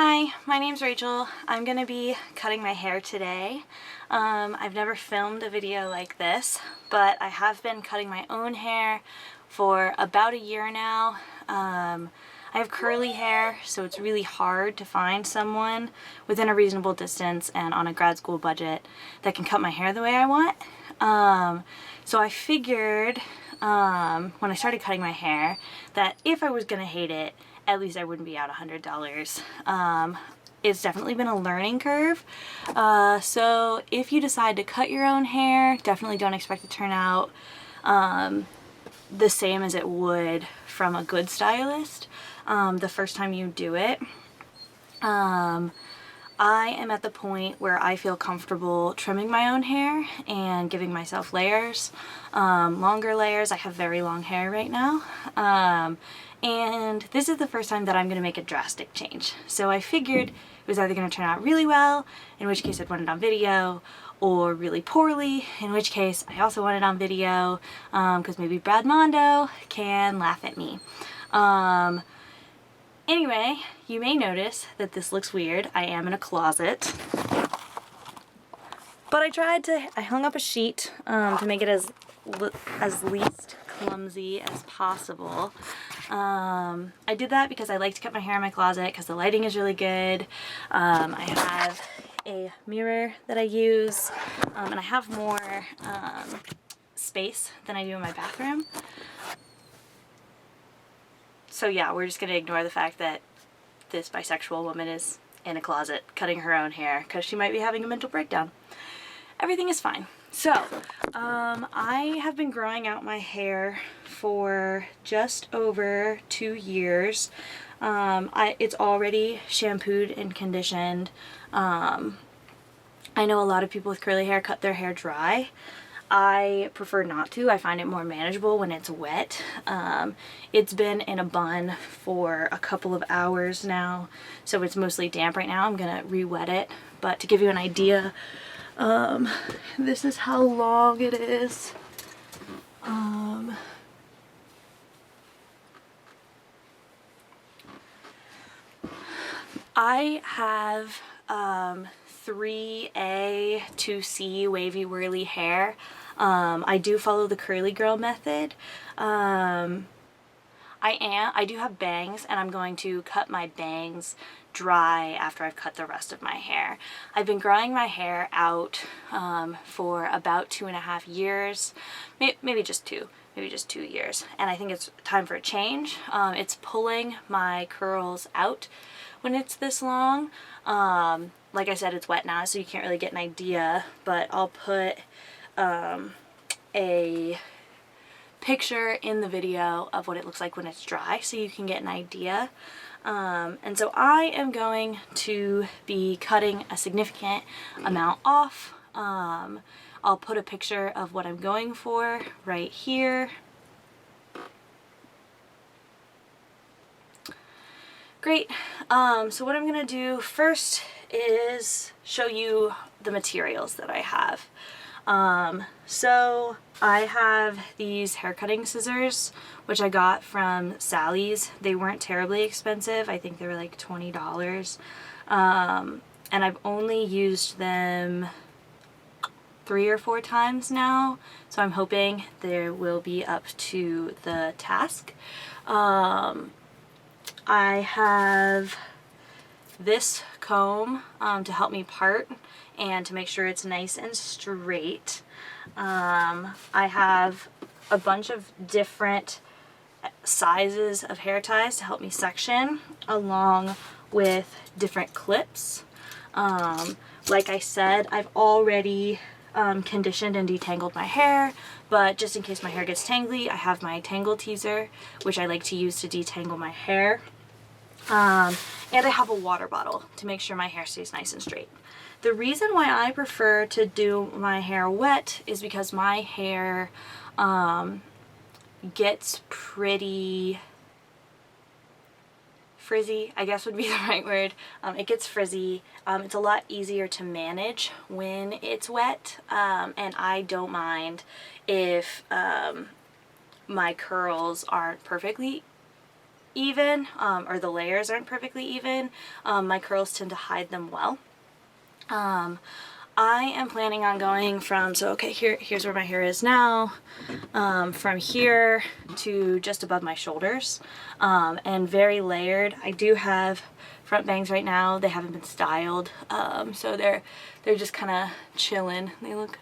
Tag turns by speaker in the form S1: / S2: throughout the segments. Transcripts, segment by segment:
S1: Hi, my name's Rachel. I'm gonna be cutting my hair today. I've never filmed a video like this, but I have been cutting my own hair for about a year now. I have curly hair, so it's really hard to find someone within a reasonable distance and on a grad school budget that can cut my hair the way I want. So I figured when I started cutting my hair that if I was gonna hate it, at least I wouldn't be out $100. It's definitely been a learning curve. So if you decide to cut your own hair, definitely don't expect to turn out the same as it would from a good stylist the first time you do it. I am at the point where I feel comfortable trimming my own hair and giving myself layers, longer layers. I have very long hair right now. And this is the first time that I'm going to make a drastic change. So I figured it was either going to turn out really well, in which case I'd want it on video, or really poorly, in which case I also want it on video, because maybe Brad Mondo can laugh at me. Anyway, you may notice that this looks weird. I am in a closet. But I hung up a sheet to make it as least clumsy as possible. I did that because I like to cut my hair in my closet because the lighting is really good. I have a mirror that I use, and I have more space than I do in my bathroom. So yeah, we're just gonna ignore the fact that this bisexual woman is in a closet cutting her own hair because she might be having a mental breakdown. Everything is fine. So, I have been growing out my hair for just over 2 years. It's already shampooed and conditioned. I know a lot of people with curly hair cut their hair dry. I prefer not to. I find it more manageable when it's wet. It's been in a bun for a couple of hours now, so it's mostly damp right now. I'm gonna re-wet it, but to give you an idea, this is how long it is. I have 3A to C wavy whirly hair. I do follow the curly girl method. I do have bangs, and I'm going to cut my bangs dry after I've cut the rest of my hair. I've been growing my hair out for about 2.5 years, maybe just 2 years, and I think it's time for a change. It's pulling my curls out when it's this long. Like I said, it's wet now, so you can't really get an idea, but I'll put a picture in the video of what it looks like when it's dry so you can get an idea. And so I am going to be cutting a significant amount off. I'll put a picture of what I'm going for right here. Great. So what I'm gonna do first is show you the materials that I have. So I have these hair cutting scissors, which I got from Sally's. They weren't terribly expensive. I think they were like $20. And I've only used them 3 or 4 times now, so I'm hoping they will be up to the task. I have this comb to help me part and to make sure it's nice and straight. I have a bunch of different sizes of hair ties to help me section, along with different clips. Like I said, I've already conditioned and detangled my hair, but just in case my hair gets tangly, I have my tangle teaser, which I like to use to detangle my hair. And I have a water bottle to make sure my hair stays nice and straight. The reason why I prefer to do my hair wet is because my hair gets pretty frizzy, I guess would be the right word. It gets frizzy. It's a lot easier to manage when it's wet, and I don't mind if my curls aren't perfectly even, or the layers aren't perfectly even, my curls tend to hide them well. I am planning on going from, so okay, here's where my hair is now, from here to just above my shoulders, and very layered. I do have front bangs right now. They haven't been styled, so they're just kind of chilling. They look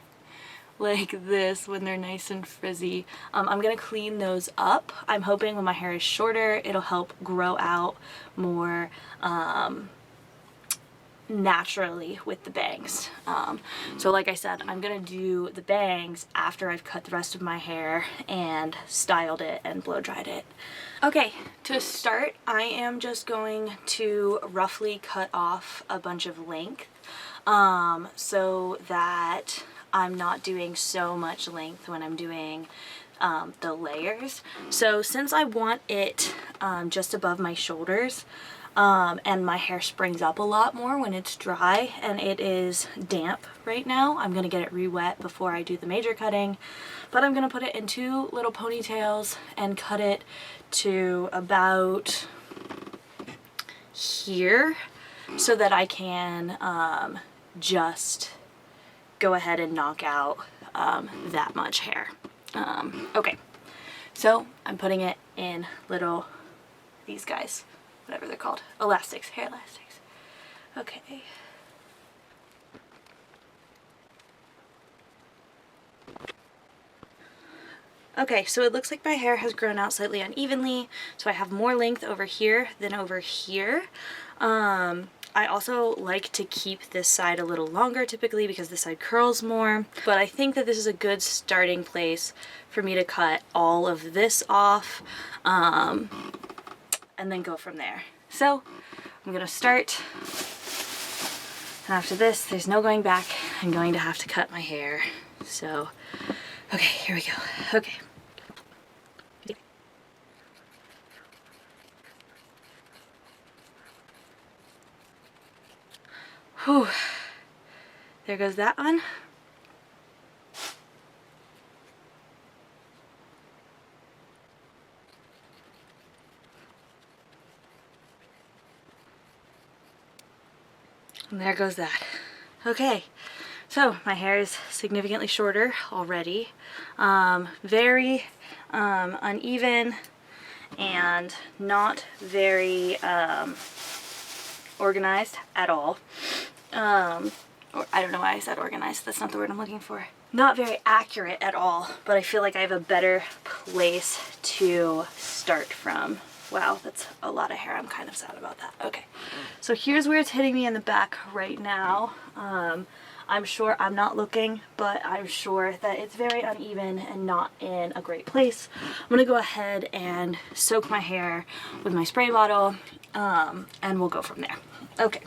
S1: like this when they're nice and frizzy. I'm gonna clean those up. I'm hoping when my hair is shorter, it'll help grow out more naturally with the bangs. So like I said, I'm gonna do the bangs after I've cut the rest of my hair and styled it and blow dried it. Okay, to start, I am just going to roughly cut off a bunch of length, so that I'm not doing so much length when I'm doing the layers. So since I want it just above my shoulders, and my hair springs up a lot more when it's dry and it is damp right now, I'm gonna get it re-wet before I do the major cutting, but I'm gonna put it in 2 little ponytails and cut it to about here so that I can just go ahead and knock out that much hair. Okay, so I'm putting it in little, these guys, whatever they're called, elastics, hair elastics. Okay. Okay, so it looks like my hair has grown out slightly unevenly, so I have more length over here than over here. I also like to keep this side a little longer typically because this side curls more, but I think that this is a good starting place for me to cut all of this off, and then go from there. So I'm gonna start, and after this, there's no going back. I'm going to have to cut my hair. So, okay, here we go. Okay. Whew. There goes that one. And there goes that. Okay, so my hair is significantly shorter already. Very uneven and not very organized at all. Or I don't know why I said organized, that's not the word I'm looking for. Not very accurate at all, but I feel like I have a better place to start from. Wow, that's a lot of hair. I'm kind of sad about that. Okay, so here's where it's hitting me in the back right now. I'm sure, I'm not looking, but I'm sure that it's very uneven and not in a great place. I'm gonna go ahead and soak my hair with my spray bottle, and we'll go from there. Okay.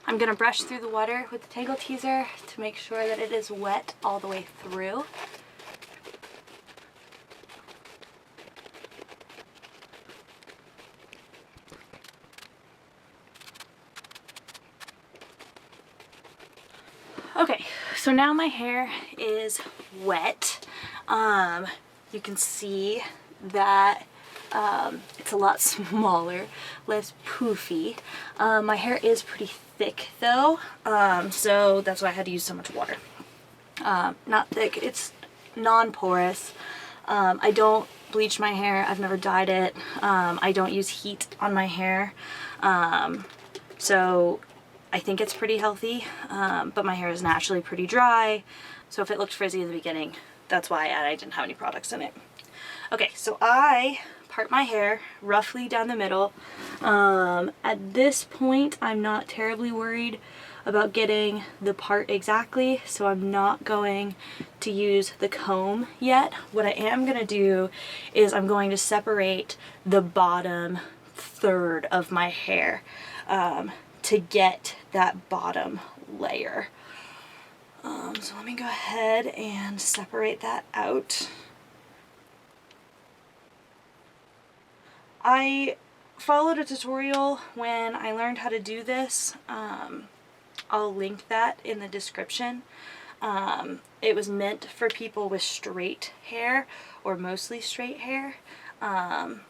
S1: I'm gonna brush through the water with the Tangle Teaser to make sure that it is wet all the way through. Okay, so now my hair is wet. You can see that it's a lot smaller, less poofy. My hair is pretty thick though, so that's why I had to use so much water. Not thick, it's non-porous. I don't bleach my hair, I've never dyed it. I don't use heat on my hair, so I think it's pretty healthy, but my hair is naturally pretty dry, so if it looked frizzy in the beginning, that's why I didn't have any products in it. Okay, so I part my hair roughly down the middle. At this point, I'm not terribly worried about getting the part exactly, so I'm not going to use the comb yet. What I am gonna do is I'm going to separate the bottom third of my hair to get that bottom layer. So let me go ahead and separate that out. I followed a tutorial when I learned how to do this. I'll link that in the description. It was meant for people with straight hair or mostly straight hair. And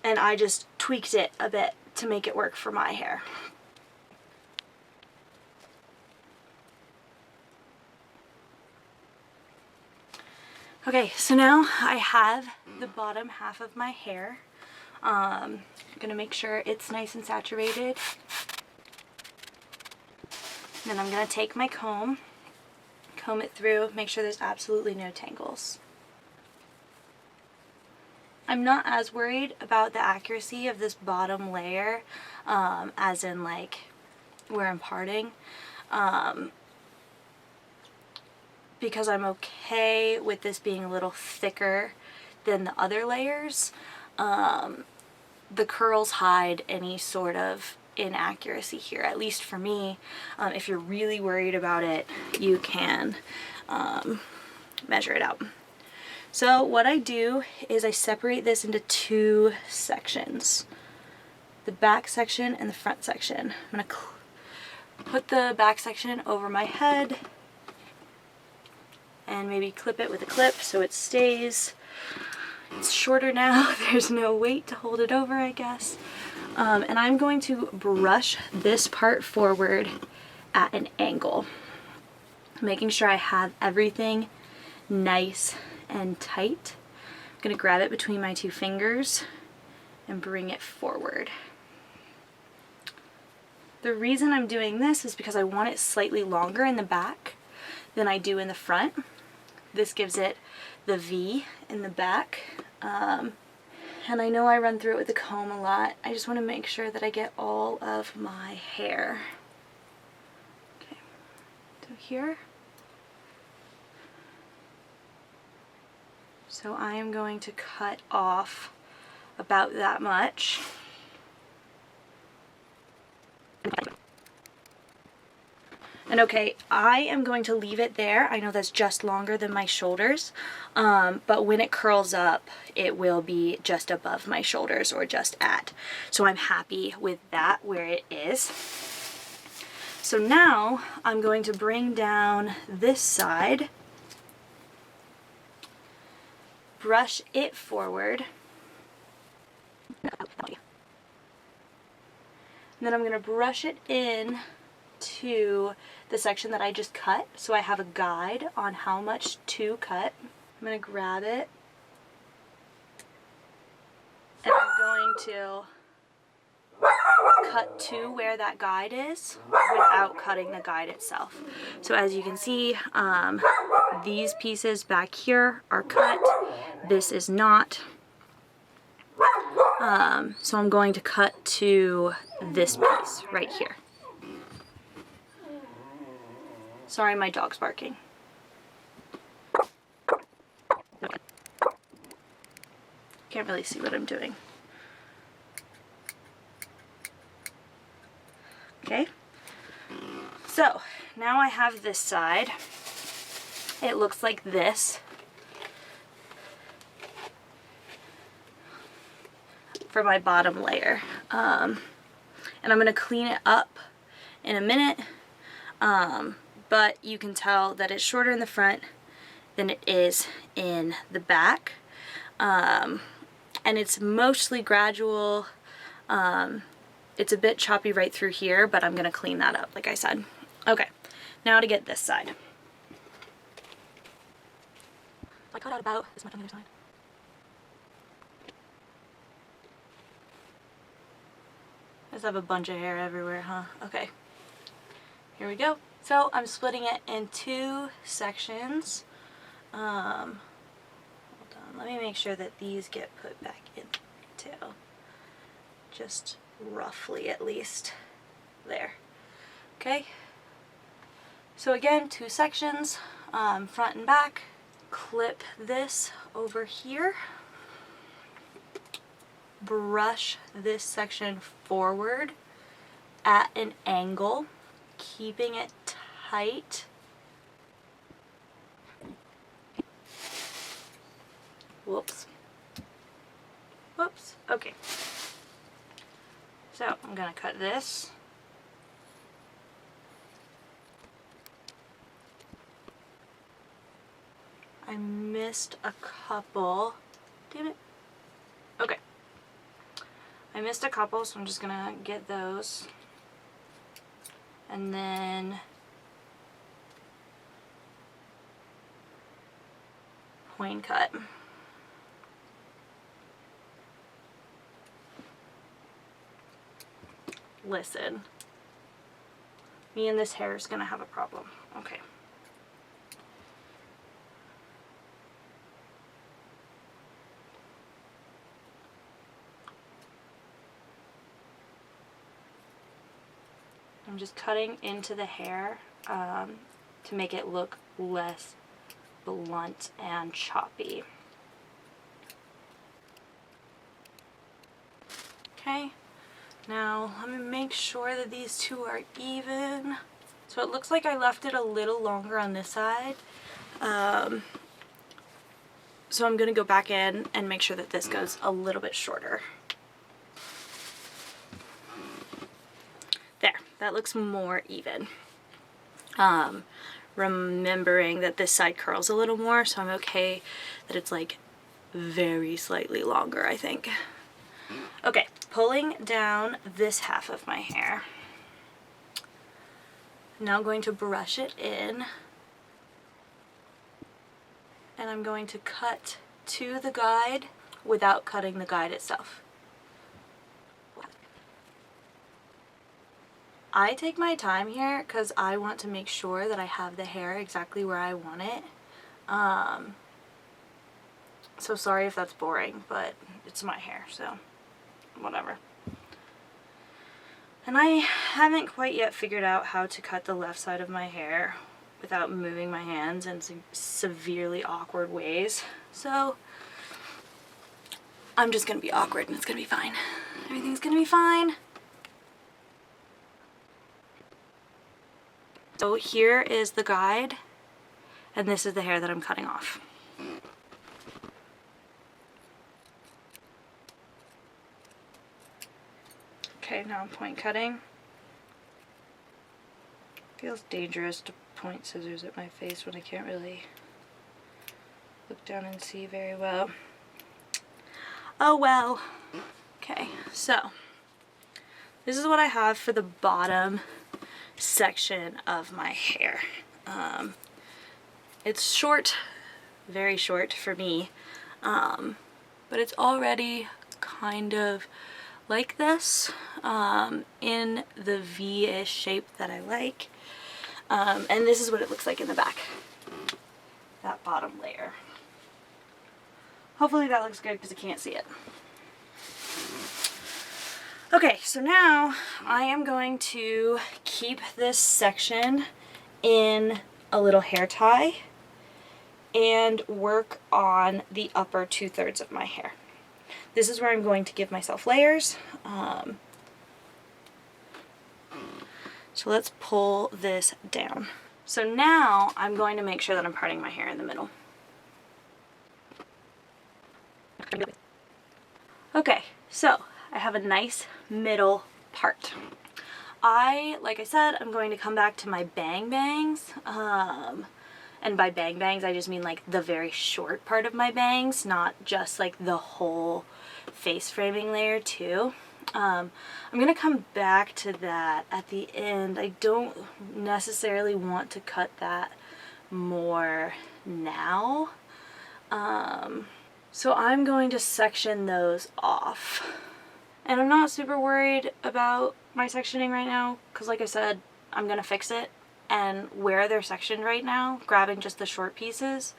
S1: I just tweaked it a bit to make it work for my hair. Okay, so now I have the bottom half of my hair. I'm gonna make sure it's nice and saturated. Then I'm gonna take my comb it through, make sure there's absolutely no tangles. I'm not as worried about the accuracy of this bottom layer, as in like where I'm parting, because I'm okay with this being a little thicker than the other layers. The curls hide any sort of inaccuracy here, at least for me. If you're really worried about it, you can measure it out. So what I do is I separate this into two sections, the back section and the front section. I'm gonna put the back section over my head and maybe clip it with a clip so it stays. It's shorter now, there's no weight to hold it over, I guess. And I'm going to brush this part forward at an angle, making sure I have everything nice and tight. I'm going to grab it between my two fingers and bring it forward. The reason I'm doing this is because I want it slightly longer in the back than I do in the front. This gives it the V in the back. And I know I run through it with the comb a lot. I just want to make sure that I get all of my hair. Okay, so here. So I am going to cut off about that much. And okay, I am going to leave it there. I know that's just longer than my shoulders, but when it curls up, it will be just above my shoulders or just at. So I'm happy with that where it is. So now I'm going to bring down this side, brush it forward, and then I'm going to brush it in to the section that I just cut, so I have a guide on how much to cut. I'm going to grab it and I'm going to cut to where that guide is without cutting the guide itself. So as you can see, these pieces back here are cut, this is not. So I'm going to cut to this piece right here. Sorry, my dog's barking. Can't really see what I'm doing. Okay, so now I have this side. It looks like this. For my bottom layer. And I'm going to clean it up in a minute. But you can tell that it's shorter in the front than it is in the back. And it's mostly gradual. It's a bit choppy right through here, but I'm going to clean that up, like I said. Okay, now to get this side. I cut out about this much on the other side. I just have a bunch of hair everywhere, huh? Okay, here we go. So I'm splitting it in two sections. Hold on, let me make sure that these get put back in too. Just roughly at least. There. Okay. So again, two sections, front and back. Clip this over here. Brush this section forward at an angle, keeping it tight. Whoops. Whoops. Okay. So I'm gonna cut this I missed a couple. Damn it. Okay. I missed a couple, so I'm just gonna get those. And then point cut. Listen. Me and this hair is gonna have a problem. Okay. I'm just cutting into the hair to make it look less blunt and choppy. Okay, now let me make sure that these two are even. So it looks like I left it a little longer on this side. So I'm gonna go back in and make sure that this goes a little bit shorter. There, that looks more even. Remembering that this side curls a little more, so I'm okay that it's like very slightly longer, I think. Okay, pulling down this half of my hair. Now I'm going to brush it in. And I'm going to cut to the guide without cutting the guide itself. I take my time here because I want to make sure that I have the hair exactly where I want it. So sorry if that's boring, but it's my hair, so whatever. And I haven't quite yet figured out how to cut the left side of my hair without moving my hands in severely awkward ways. So I'm just gonna be awkward and it's gonna be fine. Everything's gonna be fine. So here is the guide, and this is the hair that I'm cutting off. Okay, now I'm point cutting. Feels dangerous to point scissors at my face when I can't really look down and see very well. Oh well. Okay, so this is what I have for the bottom section of my hair. It's short, very short for me, but it's already kind of like this, in the V-ish shape that I like. And this is what it looks like in the back, that bottom layer. Hopefully that looks good because I can't see it. Okay, so now I am going to keep this section in a little hair tie and work on the upper 2/3 of my hair. This is where I'm going to give myself layers. So let's pull this down. So now I'm going to make sure that I'm parting my hair in the middle. Okay, so I have a nice middle part. Like I said, I'm going to come back to my bang bangs. And by bang bangs, I just mean like the very short part of my bangs, not just like the whole face framing layer too. I'm gonna come back to that at the end. I don't necessarily want to cut that more now. So I'm going to section those off. And I'm not super worried about my sectioning right now, because like I said, I'm gonna fix it. And where they're sectioned right now, grabbing just the short pieces,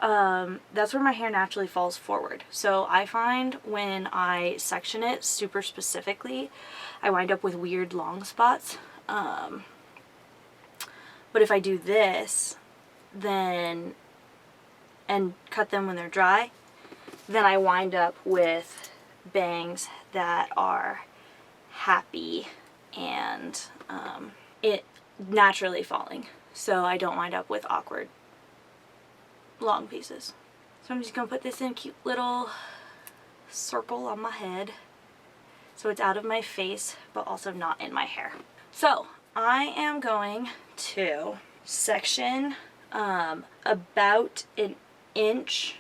S1: that's where my hair naturally falls forward. So I find when I section it super specifically, I wind up with weird long spots. But if I do this, then, and cut them when they're dry, then I wind up with bangs that are happy and it naturally falling, so I don't wind up with awkward long pieces. So I'm just gonna put this in a cute little circle on my head so it's out of my face but also not in my hair. So I am going to section about an inch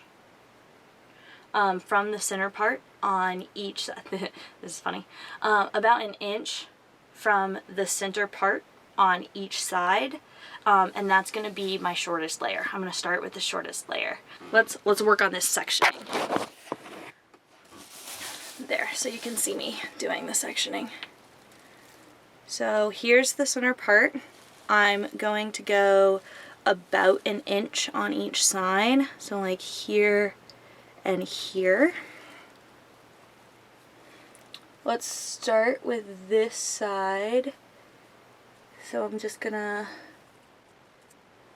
S1: from the center part on each this is funny, about an inch from the center part on each side, and that's going to be my shortest layer. I'm going to start with the shortest layer. Let's work on this sectioning. There, so you can see me doing the sectioning. So here's the center part. I'm going to go about an inch on each side, so like here and here. Let's start with this side. So I'm just gonna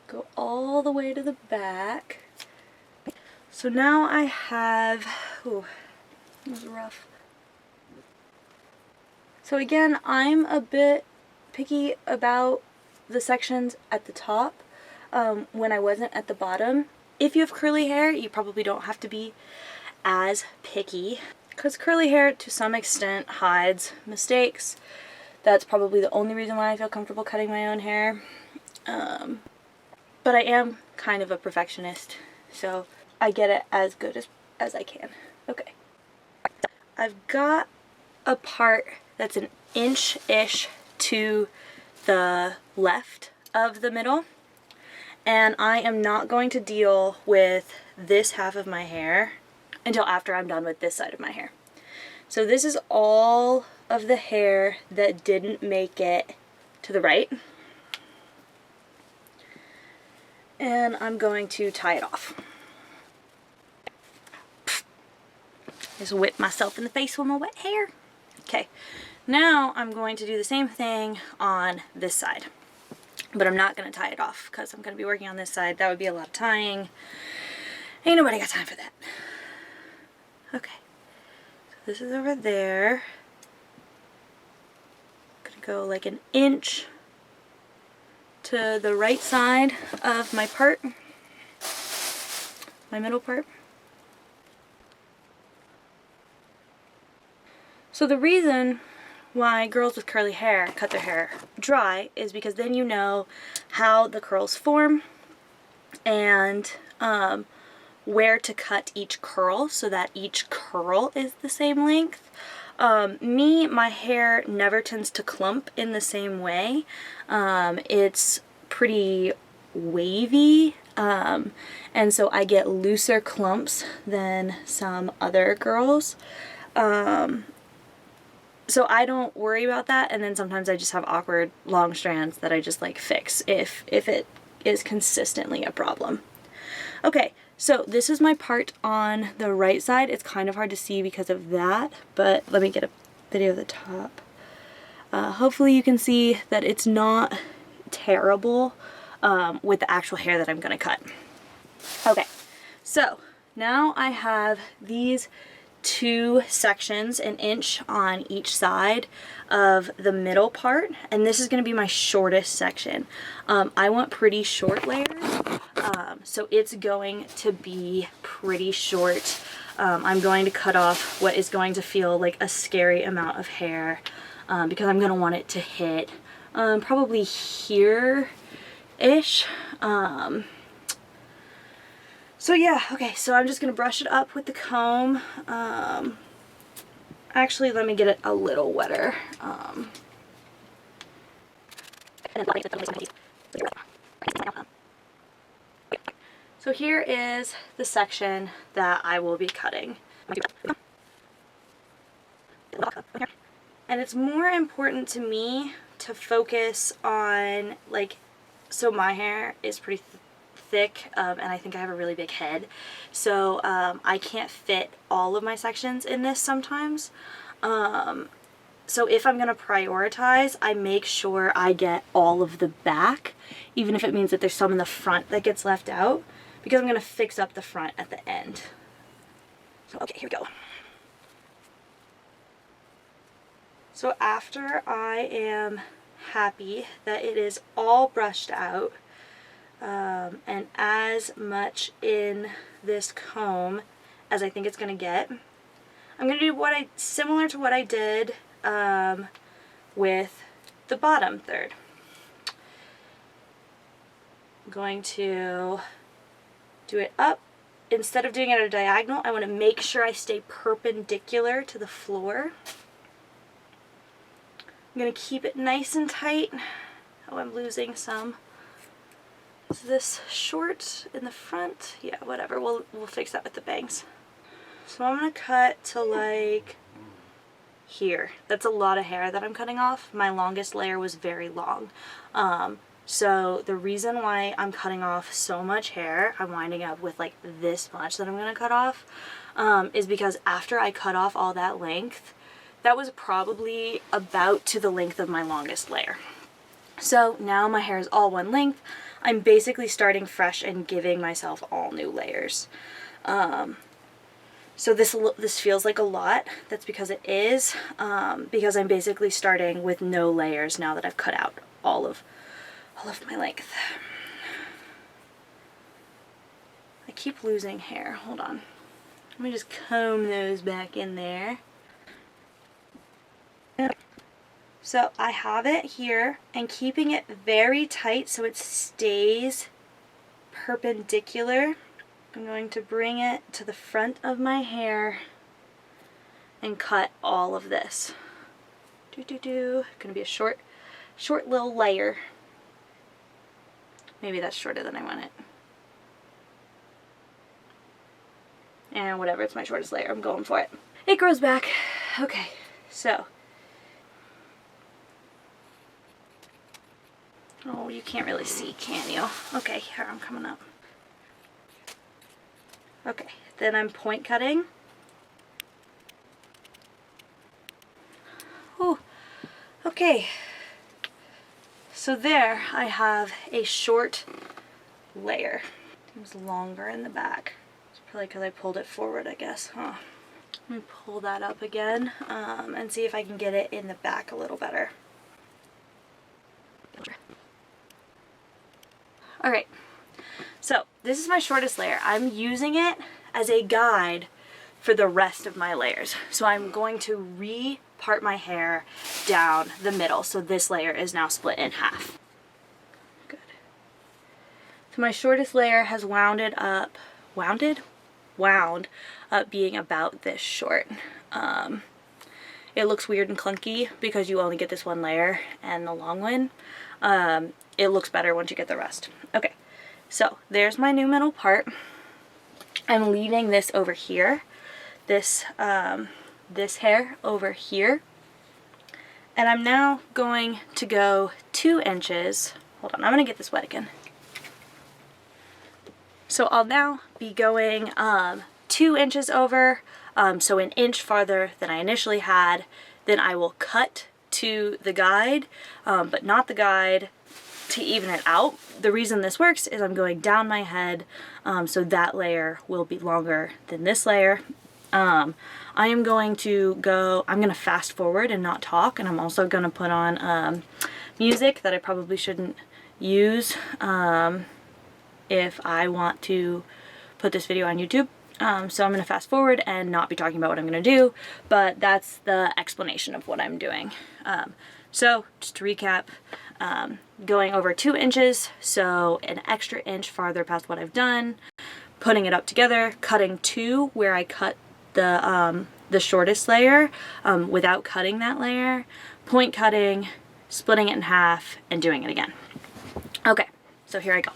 S1: go all the way to the back. So now I have, ooh, that was rough. So again, I'm a bit picky about the sections at the top when I wasn't at the bottom. If you have curly hair, you probably don't have to be as picky, because curly hair to some extent hides mistakes. That's probably the only reason why I feel comfortable cutting my own hair. But I am kind of a perfectionist, so I get it as good as I can. Okay. I've got a part that's an inch-ish to the left of the middle, and I am not going to deal with this half of my hair until after I'm done with this side of my hair. So this is all of the hair that didn't make it to the right, and I'm going to tie it off. Just whip myself in the face with my wet hair. Okay, now I'm going to do the same thing on this side, but I'm not going to tie it off because I'm going to be working on this side. That would be a lot of tying. Ain't nobody got time for that. Okay, so this is over there. I'm going to go like an inch to the right side of my part, my middle part. So the reason why girls with curly hair cut their hair dry is because then you know how the curls form and where to cut each curl so that each curl is the same length. My hair never tends to clump in the same way. It's pretty wavy, and so I get looser clumps than some other girls. So I don't worry about that, and then sometimes I just have awkward long strands that I just like fix if it is consistently a problem. Okay, so this is my part on the right side. It's kind of hard to see because of that, but let me get a video of the top. Hopefully you can see that it's not terrible with the actual hair that I'm gonna cut. Okay, so now I have these two sections, an inch on each side of the middle part, and this is going to be my shortest section. I want pretty short layers, so it's going to be pretty short. I'm going to cut off what is going to feel like a scary amount of hair because I'm going to want it to hit probably here-ish. So yeah, okay, so I'm just going to brush it up with the comb. Actually, let me get it a little wetter. So here is the section that I will be cutting. And it's more important to me to focus on, like, so my hair is pretty thick, and I think I have a really big head, so I can't fit all of my sections in this sometimes. So if I'm going to prioritize, I make sure I get all of the back, even if it means that there's some in the front that gets left out, because I'm going to fix up the front at the end. So okay, here we go. So after I am happy that it is all brushed out, and as much in this comb as I think it's going to get, I'm going to do similar to what I did with the bottom third. I'm going to do it up instead of doing it at a diagonal, I want to make sure I stay perpendicular to the floor. I'm going to keep it nice and tight. Oh, I'm losing some. Is this short in the front? Yeah, whatever. We'll fix that with the bangs. So I'm going to cut to like here. That's a lot of hair that I'm cutting off. My longest layer was very long. So the reason why I'm cutting off so much hair, I'm winding up with like this much that I'm going to cut off, is because after I cut off all that length, that was probably about to the length of my longest layer. So now my hair is all one length. I'm basically starting fresh and giving myself all new layers. So this feels like a lot. That's because it is, because I'm basically starting with no layers now that I've cut out all of my length. I keep losing hair. Hold on. Let me just comb those back in there. So I have it here and keeping it very tight so it stays perpendicular. I'm going to bring it to the front of my hair and cut all of this. Gonna be a short little layer. Maybe that's shorter than I want it. And whatever, it's my shortest layer. I'm going for it. It grows back. Okay, so. Oh, you can't really see, can you? Okay, here, I'm coming up. Okay, then I'm point cutting. Oh, okay. So there I have a short layer. It was longer in the back. It's probably because I pulled it forward, I guess, huh? Let me pull that up again and see if I can get it in the back a little better. Alright, so this is my shortest layer. I'm using it as a guide for the rest of my layers. So I'm going to re-part my hair down the middle. So this layer is now split in half. Good. So my shortest layer has wound up being about this short. It looks weird and clunky because you only get this one layer and the long one. It looks better once you get the rest. Okay, so there's my new middle part. I'm leaving this over here, this hair over here, and I'm now going to go 2 inches. Hold on, I'm gonna get this wet again. So I'll now be going 2 inches over, so an inch farther than I initially had. Then I will cut to the guide, but not the guide, to even it out. The reason this works is I'm going down my head, so that layer will be longer than this layer. I'm going to fast forward and not talk, and I'm also going to put on music that I probably shouldn't use if I want to put this video on YouTube. So I'm going to fast forward and not be talking about what I'm going to do, but that's the explanation of what I'm doing. So just to recap, going over 2 inches, so an extra inch farther past what I've done, putting it up together, cutting 2 where I cut the shortest layer without cutting that layer, point cutting, splitting it in half, and doing it again. Okay, so here I go.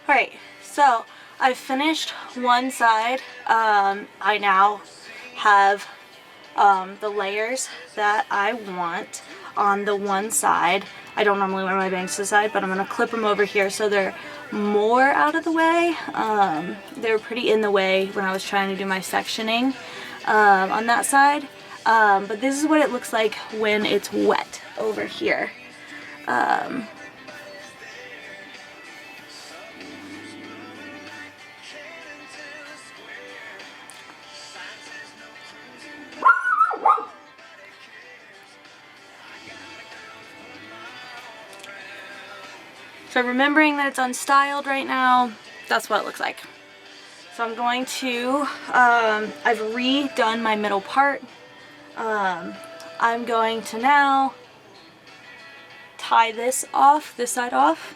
S1: Alright, so I've finished one side. I now have the layers that I want on the one side. I don't normally wear my bangs to the side, but I'm going to clip them over here so they're more out of the way. They were pretty in the way when I was trying to do my sectioning on that side. But this is what it looks like when it's wet over here. So remembering that it's unstyled right now, that's what it looks like. So I'm going to, I've redone my middle part. I'm going to now tie this off, this side off.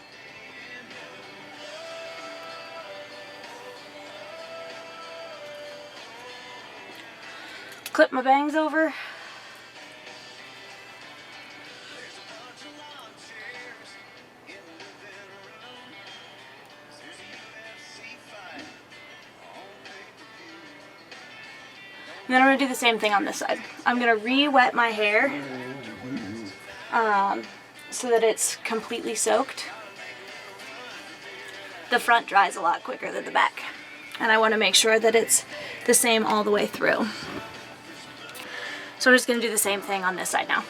S1: Clip my bangs over. And then I'm going to do the same thing on this side. I'm going to re-wet my hair so that it's completely soaked. The front dries a lot quicker than the back. And I want to make sure that it's the same all the way through. So I'm just going to do the same thing on this side now.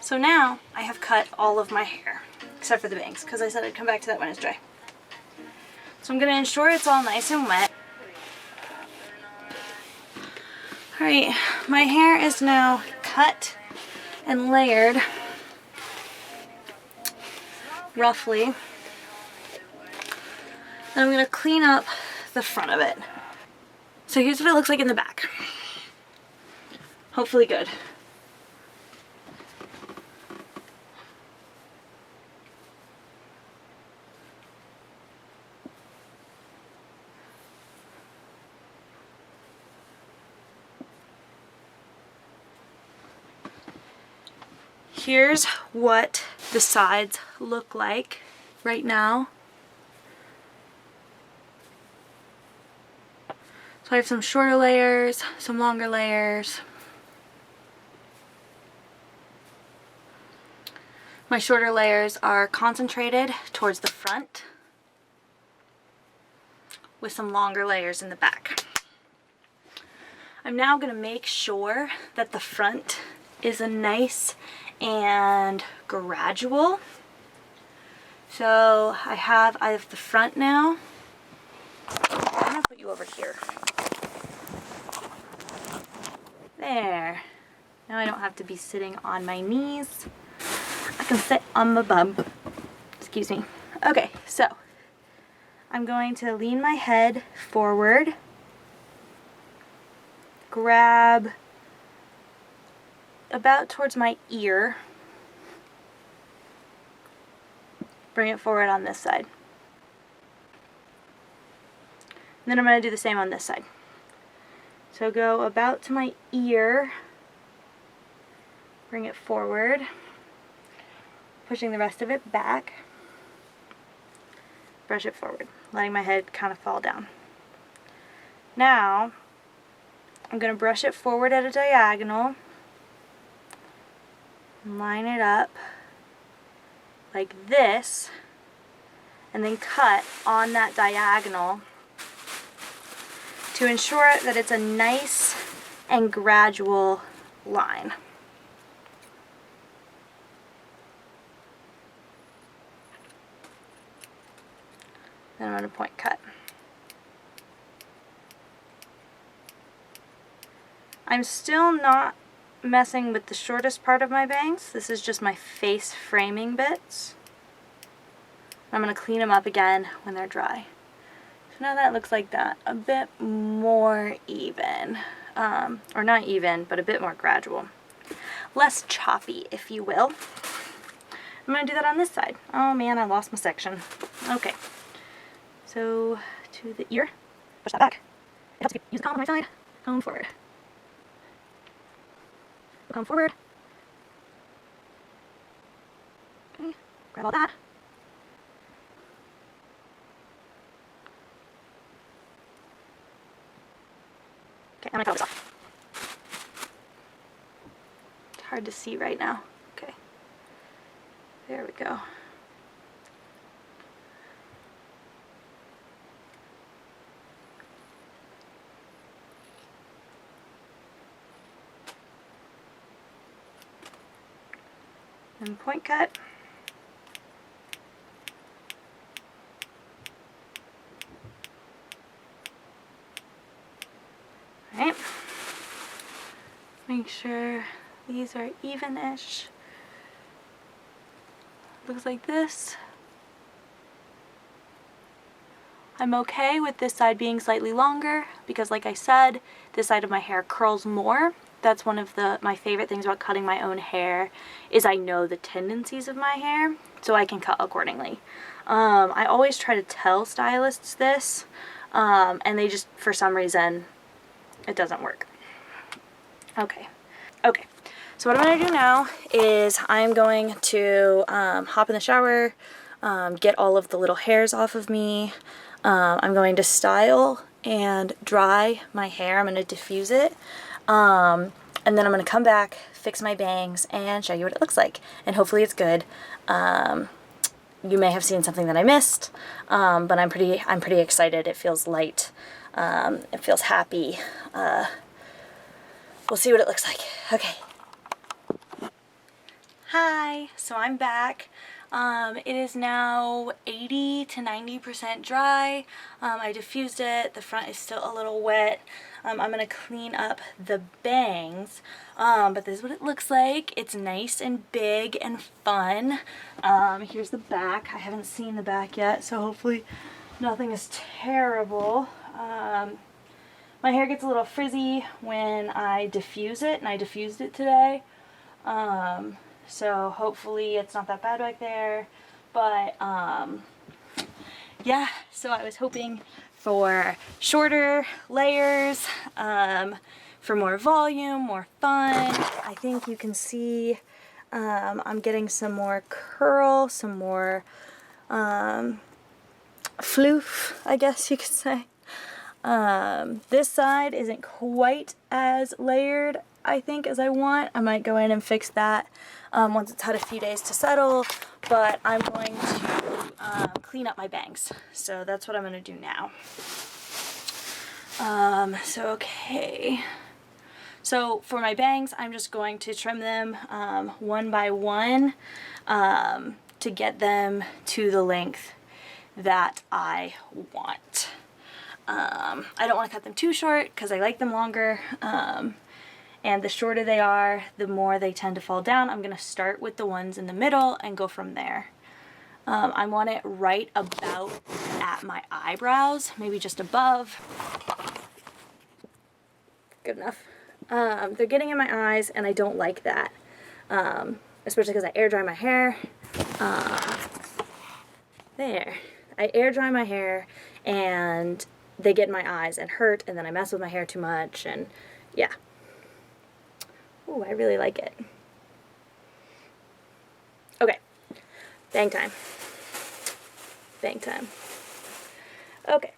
S1: So now I have cut all of my hair, except for the bangs, because I said I'd come back to that when it's dry. So I'm going to ensure it's all nice and wet. Alright, my hair is now cut and layered, roughly. And I'm going to clean up the front of it. So here's what it looks like in the back. Hopefully good. Here's what the sides look like right now. So I have some shorter layers, some longer layers. My shorter layers are concentrated towards the front with some longer layers in the back. I'm now going to make sure that the front is a nice and gradual. So I have the front now. I'm gonna put you over here. There. Now I don't have to be sitting on my knees. I can sit on my bum. Excuse me. Okay, so I'm going to lean my head forward, grab about towards my ear. Bring it forward on this side. And then I'm going to do the same on this side. So go about to my ear, bring it forward, pushing the rest of it back, brush it forward, letting my head kind of fall down. Now, I'm going to brush it forward at a diagonal, line it up like this, and then cut on that diagonal to ensure that it's a nice and gradual line. Then I'm going to point cut. I'm still not messing with the shortest part of my bangs. This is just my face framing bits. I'm going to clean them up again when they're dry. So now that looks like that, a bit more even, or not even, but a bit more gradual. Less choppy, if you will. I'm going to do that on this side. Oh man, I lost my section. Okay, so to the ear, push that back. It helps you use the comb on the right side, comb forward. Comb forward. Okay, grab all that. Okay, I'm gonna cut this off. It's hard to see right now. Okay, there we go. And point cut. Alright, make sure these are even-ish. Looks like this. I'm okay with this side being slightly longer because, like I said, this side of my hair curls more. That's one of my favorite things about cutting my own hair, is I know the tendencies of my hair, so I can cut accordingly. I always try to tell stylists this, and they just, for some reason, it doesn't work. Okay, so what I'm going to do now is I'm going to hop in the shower, get all of the little hairs off of me. I'm going to style and dry my hair. I'm going to diffuse it. And then I'm going to come back, fix my bangs, and show you what it looks like. And hopefully it's good. You may have seen something that I missed, but I'm pretty excited. It feels light. It feels happy. We'll see what it looks like. Okay. Hi, so I'm back. It is now 80 to 90% dry. I diffused it. The front is still a little wet. I'm going to clean up the bangs, but this is what it looks like. It's nice and big and fun. Here's the back. I haven't seen the back yet, so hopefully nothing is terrible. My hair gets a little frizzy when I diffuse it, and I diffused it today. So hopefully it's not that bad back there, but yeah, so I was hoping for shorter layers, for more volume, more fun. I think you can see I'm getting some more curl, some more floof, I guess you could say. This side isn't quite as layered, I think, as I want. I might go in and fix that once it's had a few days to settle, but I'm going to clean up my bangs. So that's what I'm going to do now. Okay. So for my bangs, I'm just going to trim them one by one to get them to the length that I want. I don't want to cut them too short because I like them longer. And the shorter they are, the more they tend to fall down. I'm going to start with the ones in the middle and go from there. I want it right about at my eyebrows, maybe just above. Good enough. They're getting in my eyes, and I don't like that. Especially because I air dry my hair. There. I air dry my hair, and they get in my eyes and hurt, and then I mess with my hair too much, and yeah. Ooh, I really like it. Okay. Bang time. Bang time. Okay.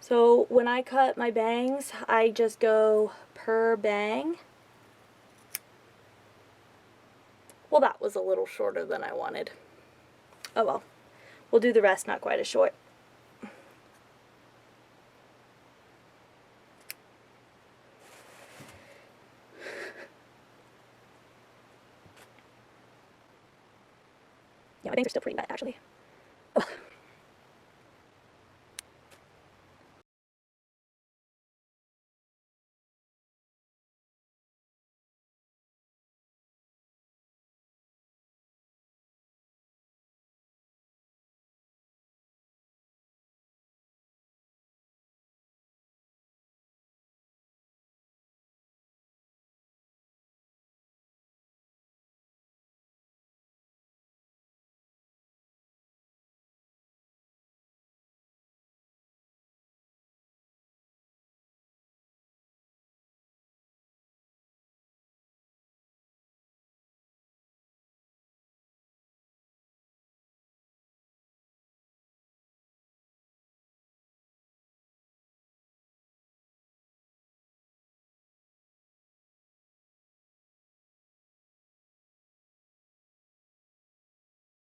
S1: So when I cut my bangs, I just go per bang. Well, that was a little shorter than I wanted. Oh well. We'll do the rest not quite as short. Yeah, my bangs are still pretty wet, actually.